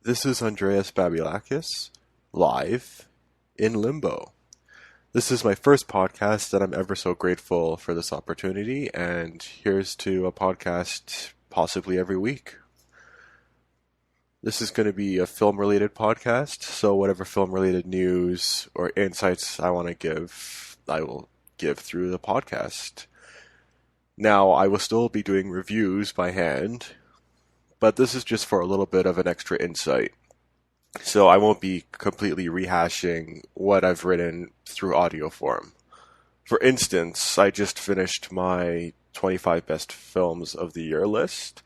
This is Andreas Babiolakis, live in Limbo. This is my first podcast, and I'm ever so grateful for this opportunity, and here's to a podcast possibly every week. This is going to be a film-related podcast, so whatever film-related news or insights I want to give, I will give through the podcast. Now, I will still be doing reviews by hand, but this is just for a little bit of an extra insight. So I won't be completely rehashing what I've written through audio form. For instance, I just finished my 25 best films of the year list,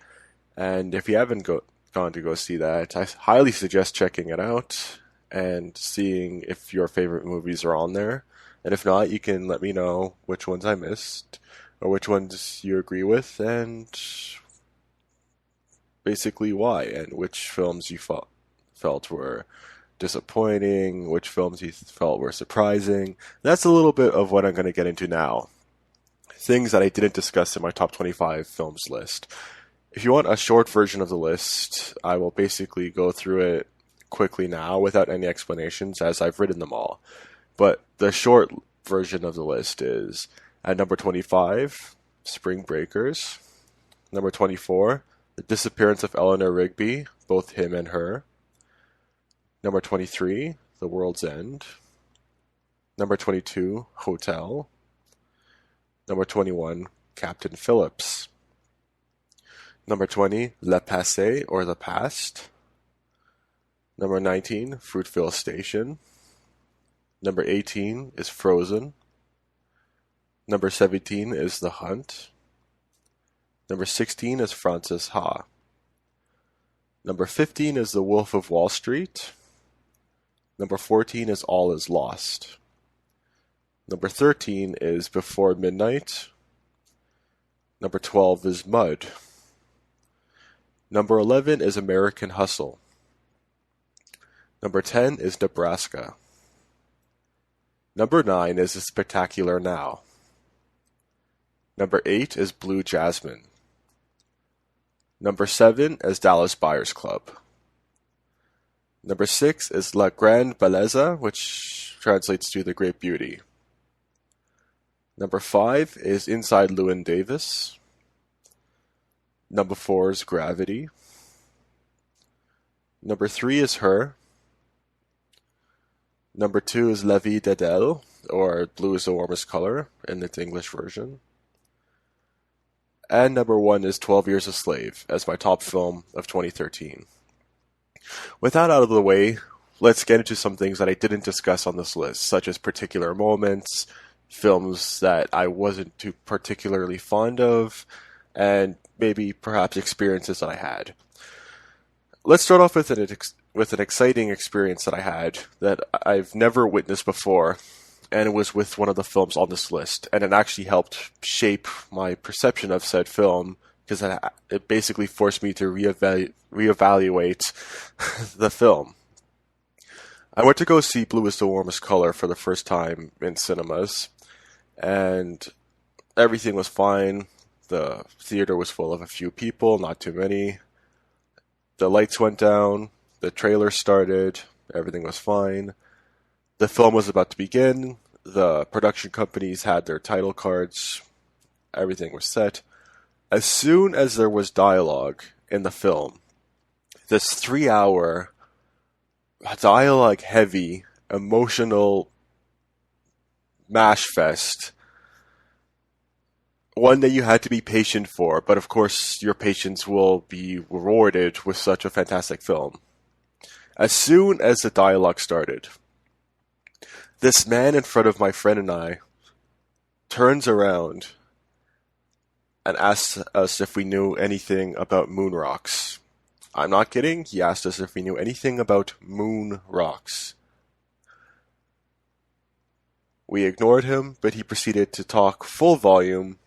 and if you haven't gone to go see that, I highly suggest checking it out and seeing if your favorite movies are on there. And if not, you can let me know which ones I missed or which ones you agree with, and basically why, and which films you felt were disappointing, which films you felt were surprising. That's a little bit of what I'm going to get into now. Things that I didn't discuss in my top 25 films list. If you want a short version of the list, I will basically go through it quickly now without any explanations, as I've written them all. But the short version of the list is at number 25, Spring Breakers. Number 24, The Disappearance of Eleanor Rigby, both him and her. Number 23, The World's End. Number 22, Hotel. Number 21, Captain Phillips. Number 20, Le Passé, or The Past. Number 19, Fruitvale Station. Number 18 is Frozen. Number 17 is The Hunt. Number 16 is Frances Ha. Number 15 is The Wolf of Wall Street. Number 14 is All Is Lost. Number 13 is Before Midnight. Number 12 is Mud. Number 11 is American Hustle. Number 10 is Nebraska. Number 9 is A Spectacular Now. Number 8 is Blue Jasmine. Number 7 is Dallas Buyers Club. Number 6 is La Grande Belleza, which translates to The Great Beauty. Number 5 is Inside Llywen Davis. Number 4 is Gravity. Number 3 is Her. Number 2 is La Vie d'Adèle, or Blue is the Warmest Colour in its English version. And number 1 is 12 Years a Slave as my top film of 2013. With that out of the way, let's get into some things that I didn't discuss on this list, such as particular moments, films that I wasn't too particularly fond of, and maybe perhaps experiences that I had. Let's start off with an exciting experience that I had that I've never witnessed before, and it was with one of the films on this list, and it actually helped shape my perception of said film, because it basically forced me to reevaluate the film. I went to go see Blue is the Warmest Colour for the first time in cinemas, and everything was fine. The theater was full of a few people, not too many. The lights went down, the trailer started, everything was fine. The film was about to begin, the production companies had their title cards, everything was set. As soon as there was dialogue in the film, this 3-hour, dialogue-heavy, emotional mash fest, one that you had to be patient for, but of course your patience will be rewarded with such a fantastic film. As soon as the dialogue started, this man in front of my friend and I turns around and asks us if we knew anything about moon rocks. I'm not kidding, he asked us if we knew anything about moon rocks. We ignored him, but he proceeded to talk full volume,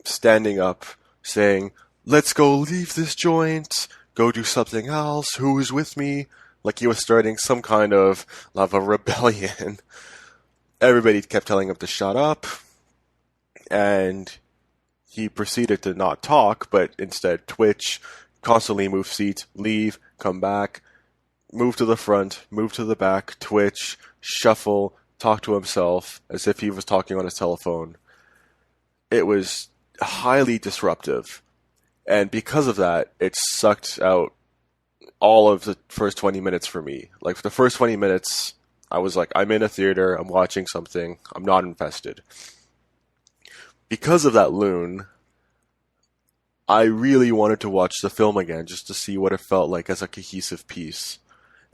standing up, saying, "Let's go leave this joint, go do something else, who is with me?" Like he was starting some kind of lava rebellion. Everybody kept telling him to shut up, and he proceeded to not talk, but instead twitch, constantly move seats, leave, come back, move to the front, move to the back, twitch, shuffle, talk to himself as if he was talking on his telephone. It was highly disruptive. And because of that, it sucked out all of the first 20 minutes for me. Like, for the first 20 minutes, I was like, I'm in a theater, I'm watching something, I'm not invested. Because of that loon, I really wanted to watch the film again just to see what it felt like as a cohesive piece.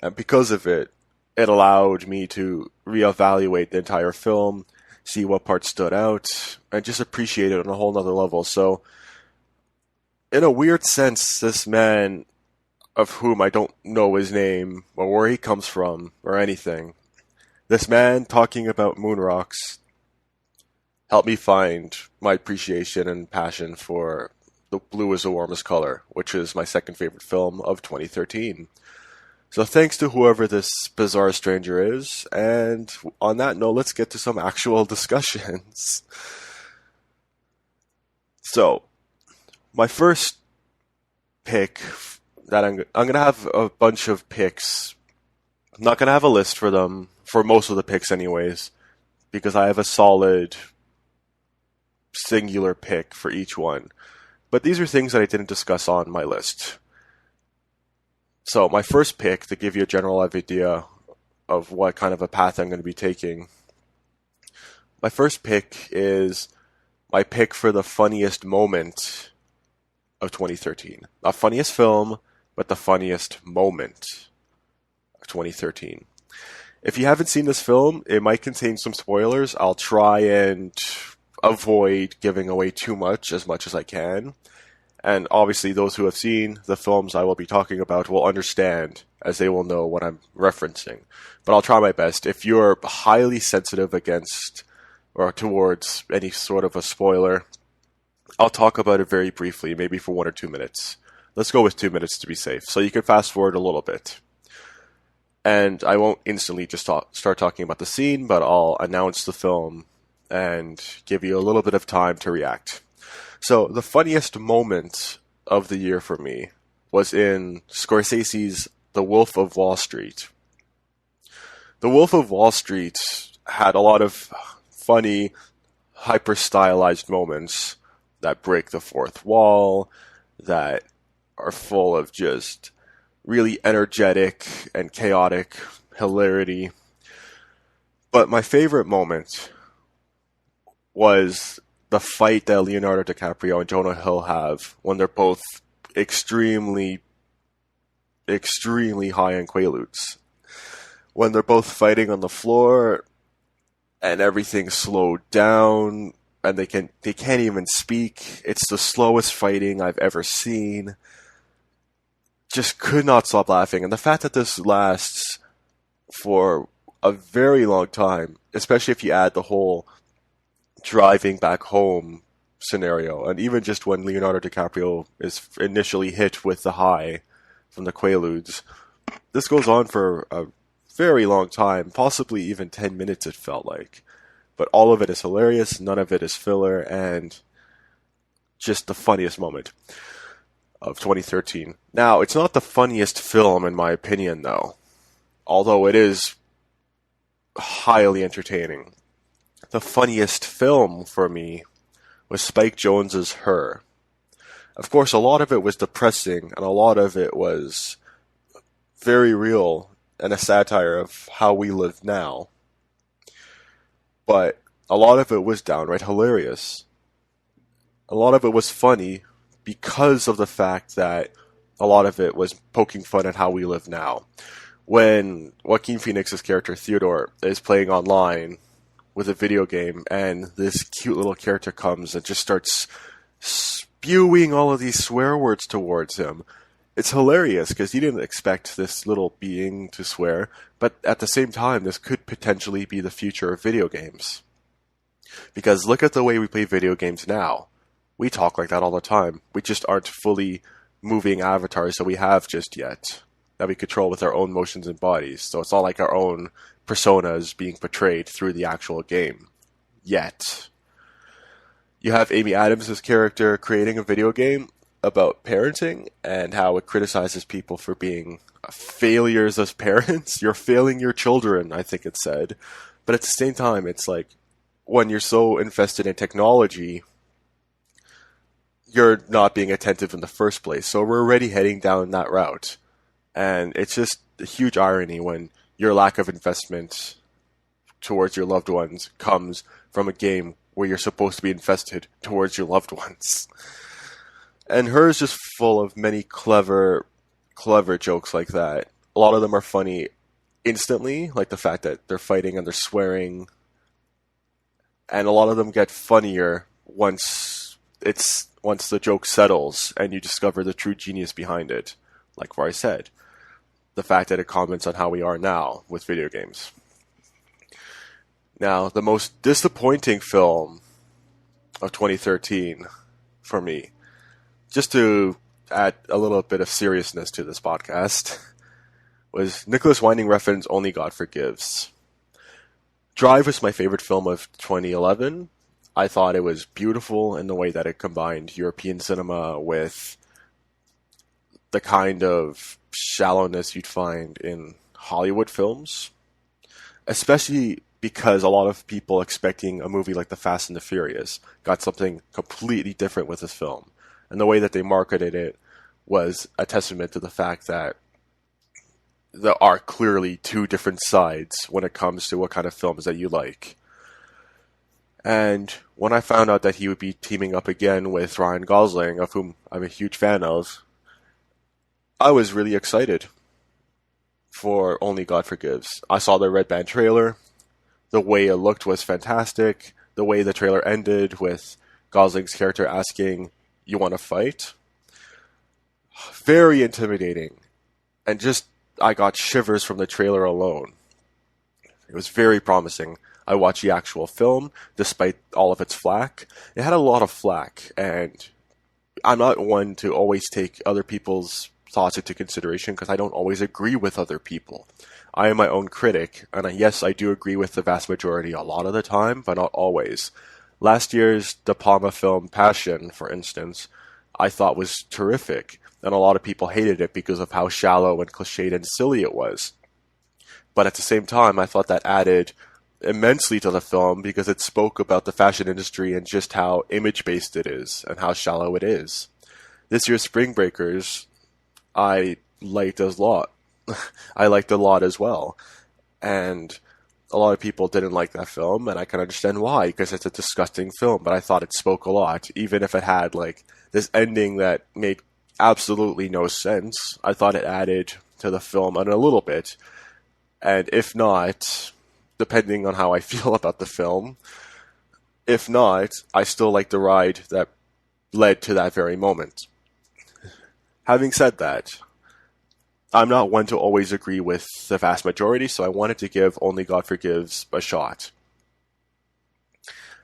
And because of it, it allowed me to reevaluate the entire film, see what parts stood out, and just appreciate it on a whole nother level. So, in a weird sense, this man, of whom I don't know his name, or where he comes from, or anything, this man talking about moon rocks helped me find my appreciation and passion for The Blue is the Warmest Color, which is my second favorite film of 2013. So thanks to whoever this bizarre stranger is, and on that note, let's get to some actual discussions. So, my first pick, that I'm going to have a bunch of picks. I'm not going to have a list for them, for most of the picks anyways, because I have a solid singular pick for each one. But these are things that I didn't discuss on my list. So my first pick, to give you a general idea of what kind of a path I'm going to be taking, my first pick is my pick for the funniest moment of 2013. Not funniest film, but the funniest moment of 2013. If you haven't seen this film, it might contain some spoilers. I'll try and avoid giving away too much as I can. And obviously those who have seen the films I will be talking about will understand, as they will know what I'm referencing. But I'll try my best. If you're highly sensitive against or towards any sort of a spoiler, I'll talk about it very briefly, maybe for 1 or 2 minutes. Let's go with 2 minutes to be safe. So you can fast forward a little bit. And I won't instantly just start talking about the scene, but I'll announce the film and give you a little bit of time to react. So, the funniest moment of the year for me was in Scorsese's The Wolf of Wall Street. The Wolf of Wall Street had a lot of funny, hyper-stylized moments that break the fourth wall, that are full of just really energetic and chaotic hilarity. But my favorite moment was the fight that Leonardo DiCaprio and Jonah Hill have when they're both extremely high in Quaaludes. When they're both fighting on the floor and everything's slowed down and they can't even speak. It's the slowest fighting I've ever seen. Just could not stop laughing. And the fact that this lasts for a very long time, especially if you add the whole driving back home scenario, and even just when Leonardo DiCaprio is initially hit with the high from the Quaaludes, this goes on for a very long time, possibly even 10 minutes it felt like. But all of it is hilarious, none of it is filler, and just the funniest moment of 2013. Now, it's not the funniest film in my opinion though, although it is highly entertaining. The funniest film for me was Spike Jonze's Her. Of course, a lot of it was depressing, and a lot of it was very real and a satire of how we live now. But a lot of it was downright hilarious. A lot of it was funny because of the fact that a lot of it was poking fun at how we live now. When Joaquin Phoenix's character Theodore is playing online with a video game, and this cute little character comes and just starts spewing all of these swear words towards him. It's hilarious because you didn't expect this little being to swear, but at the same time, this could potentially be the future of video games. Because look at the way we play video games now. We talk like that all the time. We just aren't fully moving avatars that we have just yet, that we control with our own motions and bodies. So it's not like our own personas being portrayed through the actual game yet. You have Amy Adams' character creating a video game. about parenting and how it criticizes people for being failures as parents. You're failing your children, I think it said. But at the same time, it's like when you're so invested in technology, you're not being attentive in the first place. So we're already heading down that route. And it's just a huge irony when your lack of investment towards your loved ones comes from a game where you're supposed to be invested towards your loved ones. And her is just full of many clever jokes like that. A lot of them are funny instantly, like the fact that they're fighting and they're swearing. And a lot of them get funnier once the joke settles and you discover the true genius behind it. Like where I said, the fact that it comments on how we are now with video games. Now, the most disappointing film of 2013 for me, just to add a little bit of seriousness to this podcast, was Nicholas Winding Refn's Only God Forgives. Drive was my favorite film of 2011. I thought it was beautiful in the way that it combined European cinema with the kind of shallowness you'd find in Hollywood films, especially because a lot of people expecting a movie like The Fast and the Furious got something completely different with this film. And the way that they marketed it was a testament to the fact that there are clearly two different sides when it comes to what kind of films that you like. And when I found out that he would be teaming up again with Ryan Gosling, of whom I'm a huge fan of, I was really excited for Only God Forgives. I saw the Red Band trailer. The way it looked was fantastic. The way the trailer ended with Gosling's character asking, "You want to fight?" Very intimidating. And just, I got shivers from the trailer alone. It was very promising. I watched the actual film, despite all of its flack. It had a lot of flack, and I'm not one to always take other people's thoughts into consideration because I don't always agree with other people. I am my own critic, and yes, I do agree with the vast majority a lot of the time, but not always. Last year's De Palma film Passion, for instance, I thought was terrific, and a lot of people hated it because of how shallow and cliched and silly it was. But at the same time, I thought that added immensely to the film because it spoke about the fashion industry and just how image-based it is and how shallow it is. This year's Spring Breakers, I liked a lot. I liked a lot as well. And a lot of people didn't like that film, and I can understand why, because it's a disgusting film, but I thought it spoke a lot, even if it had like this ending that made absolutely no sense. I thought it added to the film in a little bit, and if not, depending on how I feel about the film, if not, I still like the ride that led to that very moment. Having said that, I'm not one to always agree with the vast majority, so I wanted to give Only God Forgives a shot.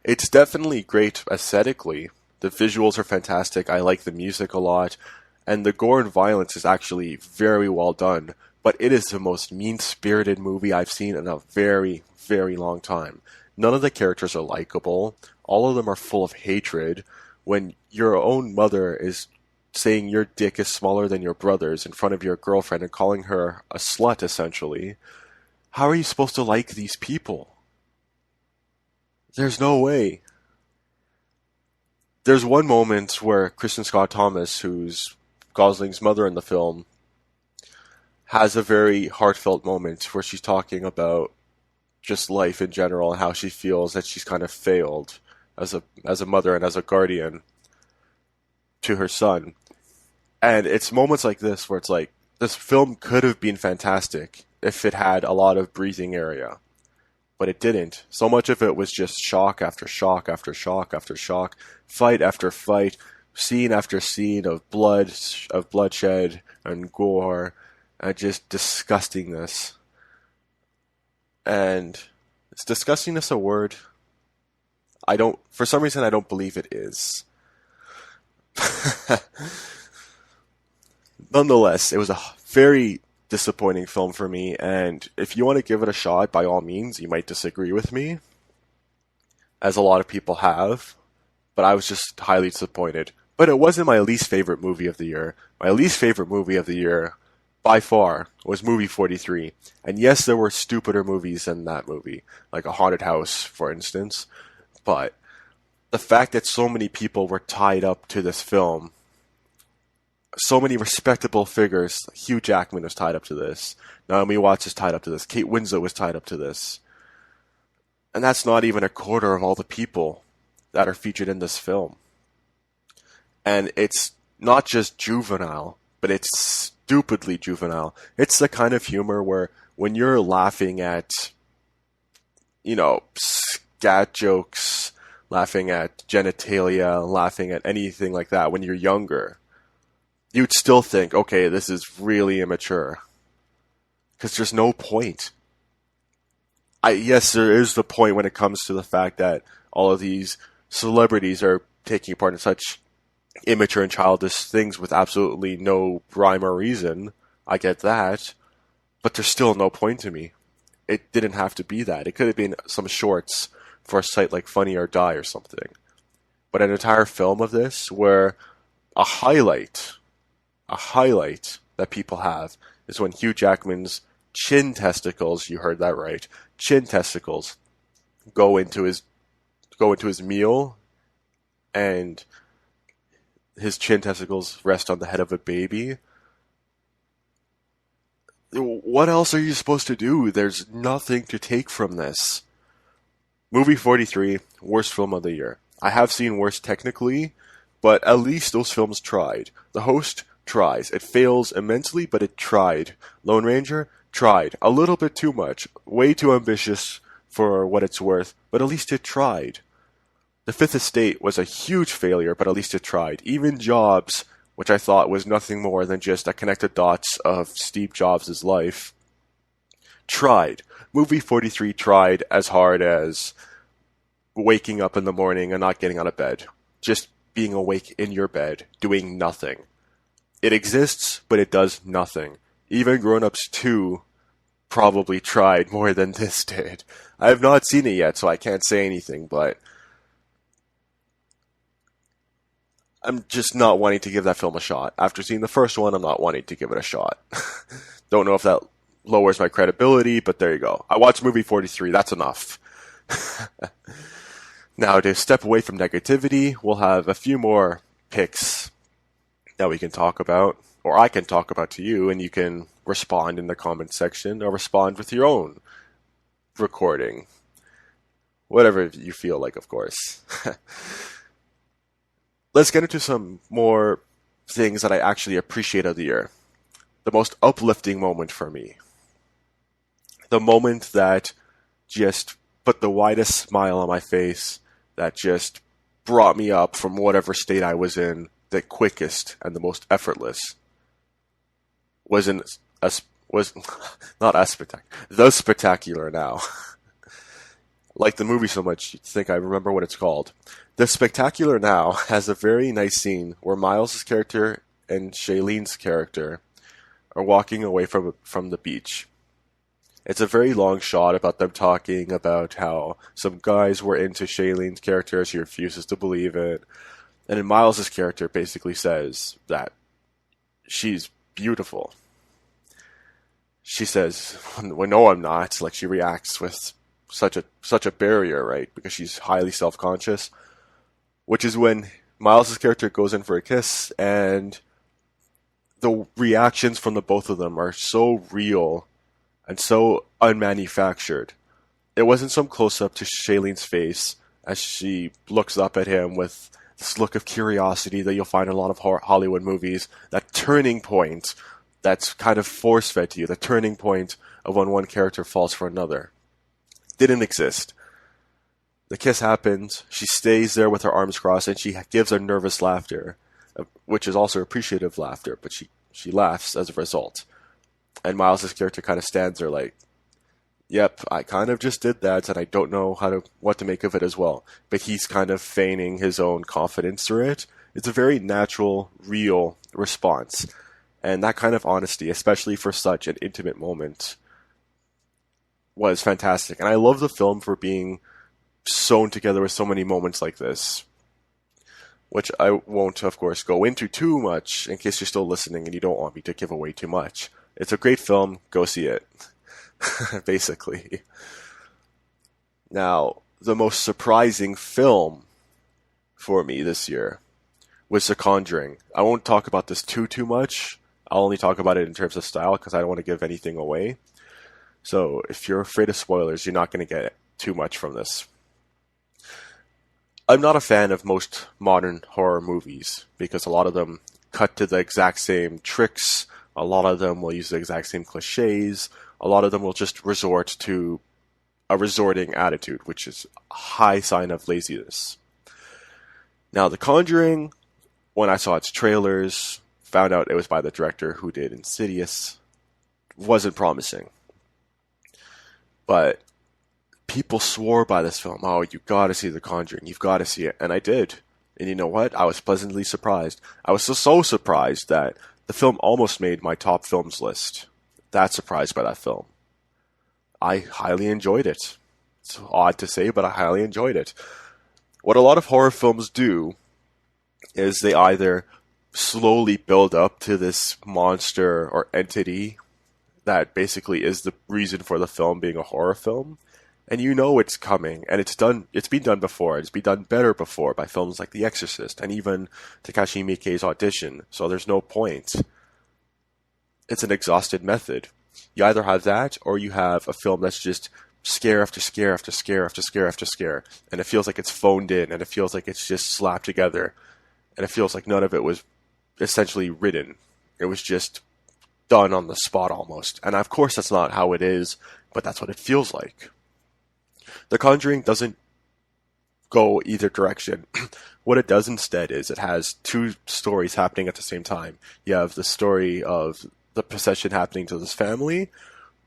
It's definitely great aesthetically. The visuals are fantastic. I like the music a lot. And the gore and violence is actually very well done. But it is the most mean-spirited movie I've seen in a very, very long time. None of the characters are likable. All of them are full of hatred. When your own mother is saying your dick is smaller than your brother's in front of your girlfriend and calling her a slut, essentially, how are you supposed to like these people? There's no way. There's one moment where Kristen Scott Thomas, who's Gosling's mother in the film, has a very heartfelt moment where she's talking about just life in general and how she feels that she's kind of failed as a mother and as a guardian to her son. And it's moments like this where it's like, this film could have been fantastic if it had a lot of breathing area. But it didn't. So much of it was just shock after shock after shock after shock, fight after fight, scene after scene of bloodshed and gore, and just disgustingness. And is disgustingness a word? For some reason I don't believe it is. Nonetheless, it was a very disappointing film for me, and if you want to give it a shot, by all means, you might disagree with me, as a lot of people have, but I was just highly disappointed. But it wasn't my least favorite movie of the year. My least favorite movie of the year, by far, was movie 43. And yes, there were stupider movies than that movie, like A Haunted House, for instance. But the fact that so many people were tied up to this film, so many respectable figures, Hugh Jackman was tied up to this, Naomi Watts is tied up to this, Kate Winslet was tied up to this. And that's not even a quarter of all the people that are featured in this film. And it's not just juvenile, but it's stupidly juvenile. It's the kind of humor where when you're laughing at, scat jokes, laughing at genitalia, laughing at anything like that when you're younger, you'd still think, okay, this is really immature. Because there's no point. Yes, there is the point when it comes to the fact that all of these celebrities are taking part in such immature and childish things with absolutely no rhyme or reason. I get that. But there's still no point to me. It didn't have to be that. It could have been some shorts for a site like Funny or Die or something. But an entire film of this where a highlight that people have is when Hugh Jackman's chin testicles, you heard that right, chin testicles go into his meal, and his chin testicles rest on the head of a baby. What else are you supposed to do? There's nothing to take from this. Movie 43, worst film of the year. I have seen worse technically, but at least those films tried. The Host tries. It fails immensely, but it tried. Lone Ranger tried. A little bit too much. Way too ambitious for what it's worth, but at least it tried. The Fifth Estate was a huge failure, but at least it tried. Even Jobs, which I thought was nothing more than just a connected dots of Steve Jobs' life, tried. Movie 43 tried as hard as waking up in the morning and not getting out of bed. Just being awake in your bed, doing nothing. It exists, but it does nothing. Even Grown Ups 2 probably tried more than this did. I have not seen it yet, so I can't say anything, but I'm just not wanting to give that film a shot. After seeing the first one, I'm not wanting to give it a shot. Don't know if that lowers my credibility, but there you go. I watched movie 43, that's enough. Now, to step away from negativity, we'll have a few more picks that we can talk about, or I can talk about to you, and you can respond in the comment section, or respond with your own recording. Whatever you feel like, of course. Let's get into some more things that I actually appreciate of the year. The most uplifting moment for me. The moment that just put the widest smile on my face, that just brought me up from whatever state I was in, the quickest and the most effortless, was not as spectacular. The Spectacular Now. Like the movie so much, you'd think I remember what it's called. The Spectacular Now has a very nice scene where Miles' character and Shailene's character are walking away from the beach. It's a very long shot about them talking about how some guys were into Shailene's character. She refuses to believe it. And then Miles' character basically says that she's beautiful. She says, well, no, I'm not. Like, she reacts with such a barrier, right? Because she's highly self-conscious. Which is when Miles' character goes in for a kiss, and the reactions from the both of them are so real and so unmanufactured. It wasn't some close-up to Shailene's face as she looks up at him with this look of curiosity that you'll find in a lot of Hollywood movies. That turning point that's kind of force-fed to you. The turning point of when one character falls for another. Didn't exist. The kiss happens, she stays there with her arms crossed, and she gives a nervous laughter, which is also appreciative laughter, but she laughs as a result. And Miles' character kind of stands there like, yep, I kind of just did that, and I don't know what to make of it as well. But he's kind of feigning his own confidence through it. It's a very natural, real response. And that kind of honesty, especially for such an intimate moment, was fantastic. And I love the film for being sewn together with so many moments like this. which I won't, of course, go into too much in case you're still listening and you don't want me to give away too much. It's a great film. Go see it. Basically. Now, the most surprising film for me this year was The Conjuring. I won't talk about this too much. I'll only talk about it in terms of style because I don't want to give anything away. So if you're afraid of spoilers, you're not going to get too much from this. I'm not a fan of most modern horror movies because a lot of them cut to the exact same tricks. A lot of them will use the exact same cliches. A lot of them will just resort to a resorting attitude, which is a high sign of laziness. Now, The Conjuring, when I saw its trailers, found out it was by the director who did Insidious, wasn't promising. But people swore by this film. Oh, you gotta see The Conjuring. You've gotta see it. And I did. And you know what? I was pleasantly surprised. I was so surprised that the film almost made my top films list. That surprised by that film. I highly enjoyed it. It's odd to say, but I highly enjoyed it. What a lot of horror films do is they either slowly build up to this monster or entity that basically is the reason for the film being a horror film, and you know it's coming, and it's been done before, it's been done better before by films like The Exorcist, and even Takashi Miike's Audition, so there's no point. It's an exhausted method. You either have that, or you have a film that's just scare after scare after scare after scare after scare, and it feels like it's phoned in, and it feels like it's just slapped together, and it feels like none of it was essentially written. It was just done on the spot almost. And of course that's not how it is, but that's what it feels like. The Conjuring doesn't go either direction. What it does instead is it has two stories happening at the same time. You have the story of the possession happening to this family,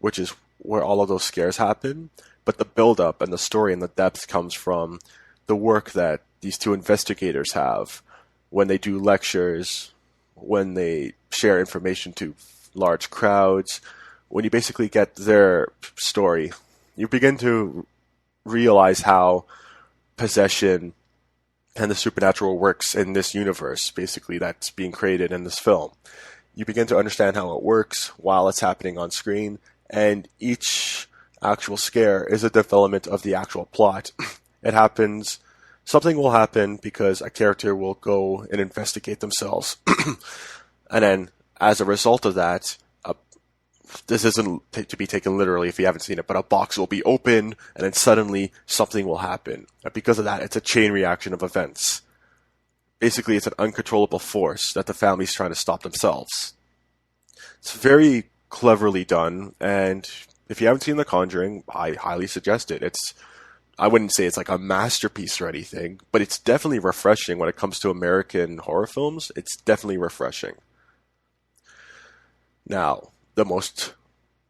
which is where all of those scares happen, but the build-up and the story and the depth comes from the work that these two investigators have when they do lectures, when they share information to large crowds. When you basically get their story, you begin to realize how possession and the supernatural works in this universe, basically, that's being created in this film. You begin to understand how it works while it's happening on screen, and each actual scare is a development of the actual plot. It happens, something will happen because a character will go and investigate themselves. And then, as a result of that, this isn't to be taken literally if you haven't seen it, but a box will be opened, and then suddenly something will happen. And because of that, it's a chain reaction of events. Basically, it's an uncontrollable force that the family's trying to stop themselves. It's very cleverly done, and if you haven't seen The Conjuring, I highly suggest it. I wouldn't say it's like a masterpiece or anything, but it's definitely refreshing when it comes to American horror films. It's definitely refreshing. Now, the most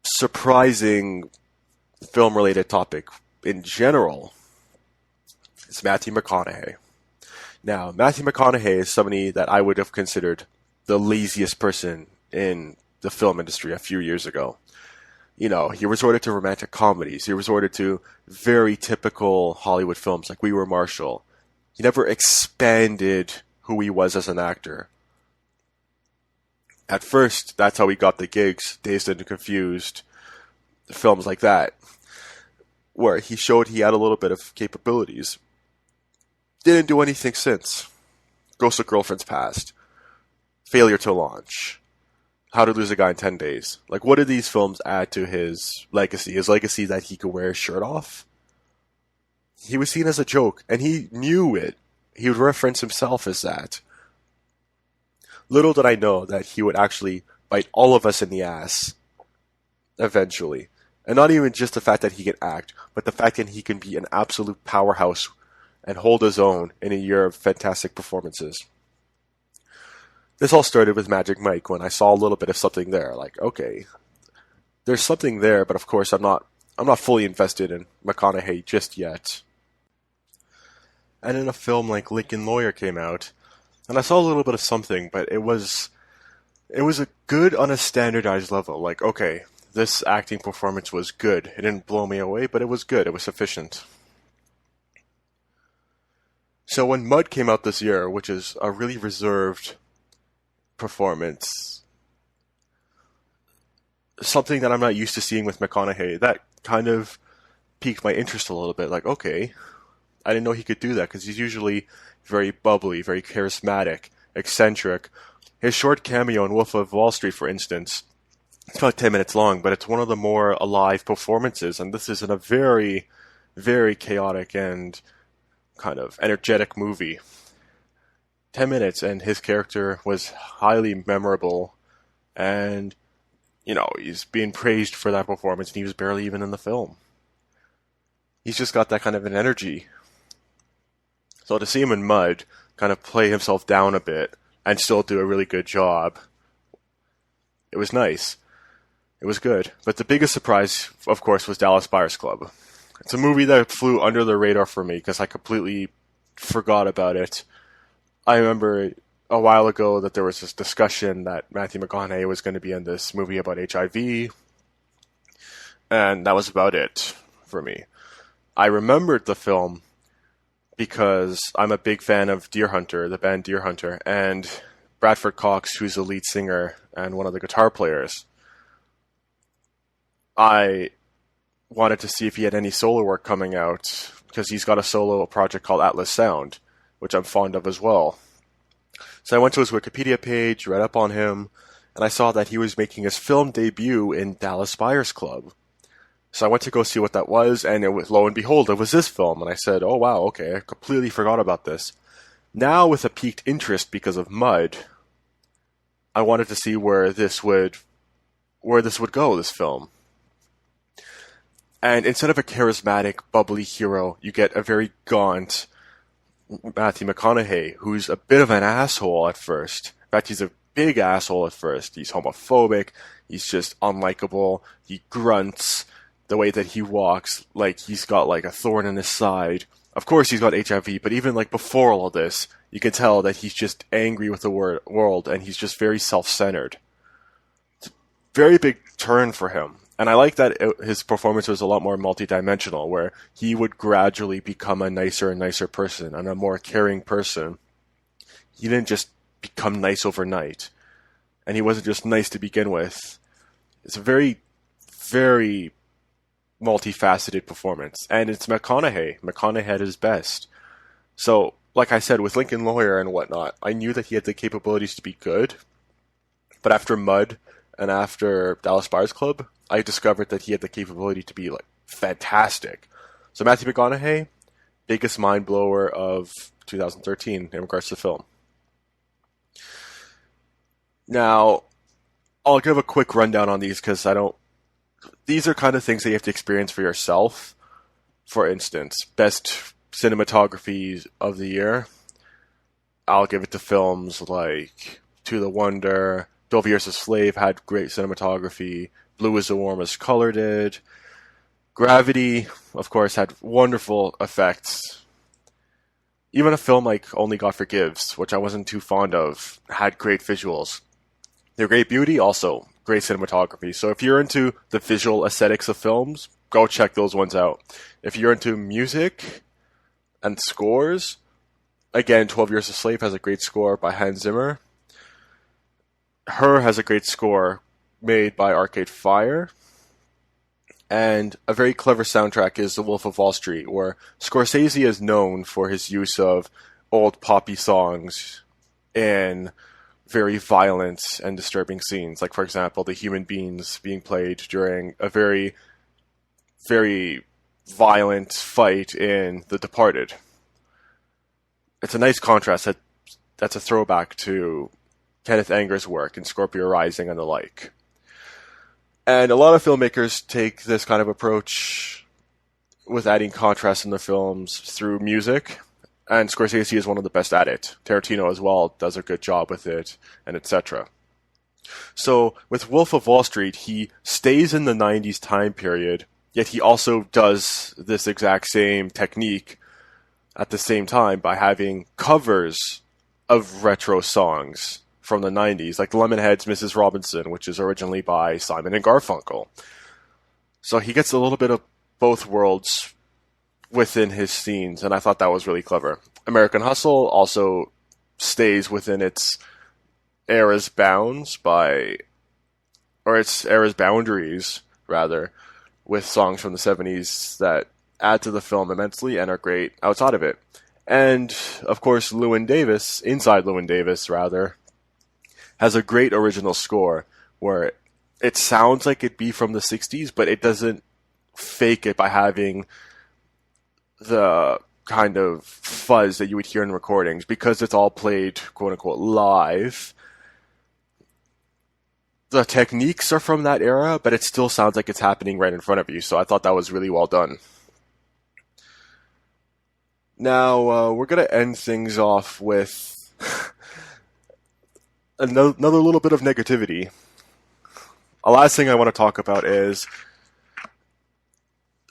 surprising film-related topic in general is Matthew McConaughey. Now, Matthew McConaughey is somebody that I would have considered the laziest person in the film industry a few years ago. You know, he resorted to romantic comedies. He resorted to very typical Hollywood films like We Were Marshall. He never expanded who he was as an actor. At first, that's how he got the gigs, Dazed and Confused, films like that, where he showed he had a little bit of capabilities. Didn't do anything since. Ghost of Girlfriend's Past, Failure to Launch, How to Lose a Guy in 10 Days. Like, what did these films add to his legacy? His legacy that he could wear his shirt off? He was seen as a joke, and he knew it. He would reference himself as that. Little did I know that he would actually bite all of us in the ass eventually. And not even just the fact that he can act, but the fact that he can be an absolute powerhouse and hold his own in a year of fantastic performances. This all started with Magic Mike when I saw a little bit of something there. Like, okay, there's something there, but of course I'm not fully invested in McConaughey just yet. And then a film like Lincoln Lawyer came out, and I saw a little bit of something, but it was a good on a standardized level. Like, okay, this acting performance was good. It didn't blow me away, but it was good. It was sufficient. So when Mud came out this year, which is a really reserved performance, something that I'm not used to seeing with McConaughey, that kind of piqued my interest a little bit. Like, okay, I didn't know he could do that because he's usually very bubbly, very charismatic, eccentric. His short cameo in Wolf of Wall Street, for instance, it's about 10 minutes long, but it's one of the more alive performances, and this is in a very, very chaotic and kind of energetic movie. 10 minutes, and his character was highly memorable, and, he's being praised for that performance, and he was barely even in the film. He's just got that kind of an energy. So to see him in Mud kind of play himself down a bit and still do a really good job, it was nice. It was good. But the biggest surprise, of course, was Dallas Buyers Club. It's a movie that flew under the radar for me because I completely forgot about it. I remember a while ago that there was this discussion that Matthew McConaughey was going to be in this movie about HIV, and that was about it for me. I remembered the film because I'm a big fan of Deer Hunter, the band Deer Hunter, and Bradford Cox, who's the lead singer and one of the guitar players. I wanted to see if he had any solo work coming out, because he's got a solo project called Atlas Sound, which I'm fond of as well. So I went to his Wikipedia page, read up on him, and I saw that he was making his film debut in Dallas Buyers Club. So I went to go see what that was, and lo and behold, it was this film. And I said, oh wow, okay, I completely forgot about this. Now, with a piqued interest because of Mud, I wanted to see where this would go, this film. And instead of a charismatic, bubbly hero, you get a very gaunt Matthew McConaughey, who's a bit of an asshole at first. In fact, he's a big asshole at first. He's homophobic. He's just unlikable. He grunts. The way that he walks, like he's got like a thorn in his side. Of course he's got HIV, but even like before all of this, you can tell that he's just angry with the world, and he's just very self-centered. It's a very big turn for him. And I like that his performance was a lot more multidimensional, where he would gradually become a nicer and nicer person, and a more caring person. He didn't just become nice overnight. And he wasn't just nice to begin with. It's a very, very multifaceted performance, and it's McConaughey. McConaughey at his best. So, like I said, with Lincoln Lawyer and whatnot, I knew that he had the capabilities to be good, but after Mud and after Dallas Buyers Club, I discovered that he had the capability to be like fantastic. So Matthew McConaughey, biggest mind blower of 2013 in regards to film. Now, I'll give a quick rundown on these because these are kind of things that you have to experience for yourself. For instance, best cinematography of the year, I'll give it to films like To the Wonder, 12 Years a Slave had great cinematography, Blue is the Warmest Colour did, Gravity, of course, had wonderful effects. Even a film like Only God Forgives, which I wasn't too fond of, had great visuals. The Great Beauty, also great cinematography. So if you're into the visual aesthetics of films, go check those ones out. If you're into music and scores, again, 12 Years a Slave has a great score by Hans Zimmer. Her has a great score made by Arcade Fire. And a very clever soundtrack is The Wolf of Wall Street, where Scorsese is known for his use of old poppy songs in very violent and disturbing scenes. Like, for example, the human beings being played during a very, very violent fight in The Departed. It's a nice contrast. That's a throwback to Kenneth Anger's work in Scorpio Rising and the like. And a lot of filmmakers take this kind of approach with adding contrast in their films through music. And Scorsese is one of the best at it. Tarantino as well does a good job with it, and etc. So with Wolf of Wall Street, he stays in the 90s time period, yet he also does this exact same technique at the same time by having covers of retro songs from the 90s, like Lemonhead's Mrs. Robinson, which is originally by Simon and Garfunkel. So he gets a little bit of both worlds within his scenes, and I thought that was really clever. American Hustle also stays within its era's bounds or its era's boundaries, rather, with songs from the 70s that add to the film immensely and are great outside of it. And, of course, inside Llywen Davis, rather, has a great original score where it sounds like it'd be from the 60s, but it doesn't fake it by having the kind of fuzz that you would hear in recordings, because it's all played, quote-unquote, live. The techniques are from that era, but it still sounds like it's happening right in front of you, so I thought that was really well done. Now, we're going to end things off with another little bit of negativity. The last thing I want to talk about is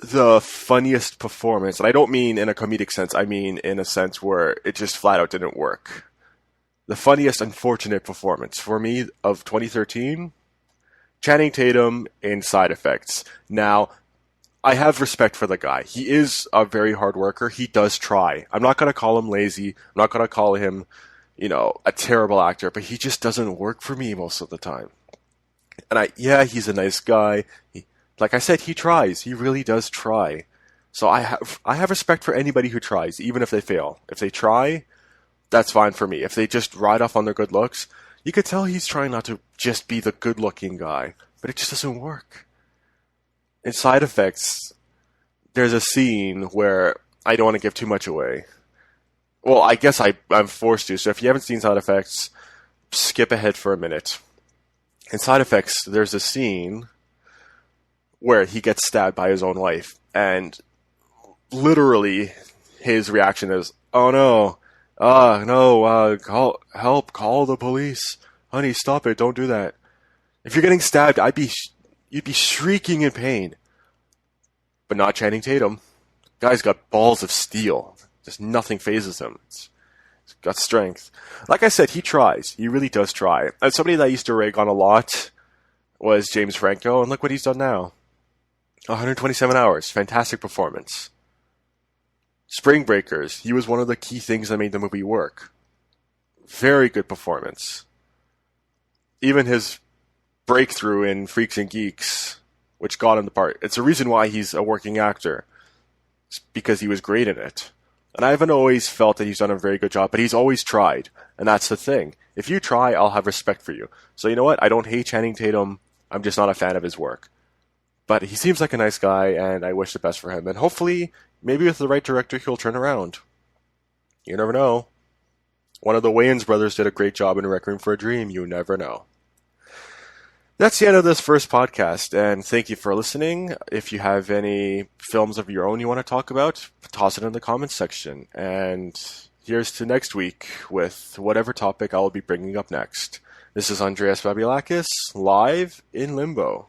the funniest performance, and I don't mean in a comedic sense, I mean in a sense where it just flat out didn't work. The funniest unfortunate performance for me of 2013, Channing Tatum in Side Effects. Now, I have respect for the guy. He is a very hard worker. He does try. I'm not going to call him lazy. I'm not going to call him, a terrible actor, but he just doesn't work for me most of the time. And he's a nice guy. Like I said, he tries. He really does try. So I have respect for anybody who tries, even if they fail. If they try, that's fine for me. If they just ride off on their good looks, you could tell he's trying not to just be the good-looking guy, but it just doesn't work. In Side Effects, there's a scene where I don't want to give too much away. Well, I guess I'm forced to, so if you haven't seen Side Effects, skip ahead for a minute. In Side Effects, there's a scene where he gets stabbed by his own wife, and literally his reaction is, "Oh no, call the police. Honey, stop it, don't do that." If you're getting stabbed, you'd be shrieking in pain. But not Channing Tatum. Guy's got balls of steel. Just nothing phases him. He's got strength. Like I said, he tries. He really does try. And somebody that I used to rag on a lot was James Franco, and look what he's done now. 127 Hours. Fantastic performance. Spring Breakers. He was one of the key things that made the movie work. Very good performance. Even his breakthrough in Freaks and Geeks, which got him the part. It's a reason why he's a working actor. It's because he was great in it. And I haven't always felt that he's done a very good job, but he's always tried. And that's the thing. If you try, I'll have respect for you. So you know what? I don't hate Channing Tatum. I'm just not a fan of his work. But he seems like a nice guy, and I wish the best for him. And hopefully, maybe with the right director, he'll turn around. You never know. One of the Wayans brothers did a great job in Requiem for a Dream. You never know. That's the end of this first podcast, and thank you for listening. If you have any films of your own you want to talk about, toss it in the comments section. And here's to next week with whatever topic I will be bringing up next. This is Andreas Babiolakis, live in Limbo.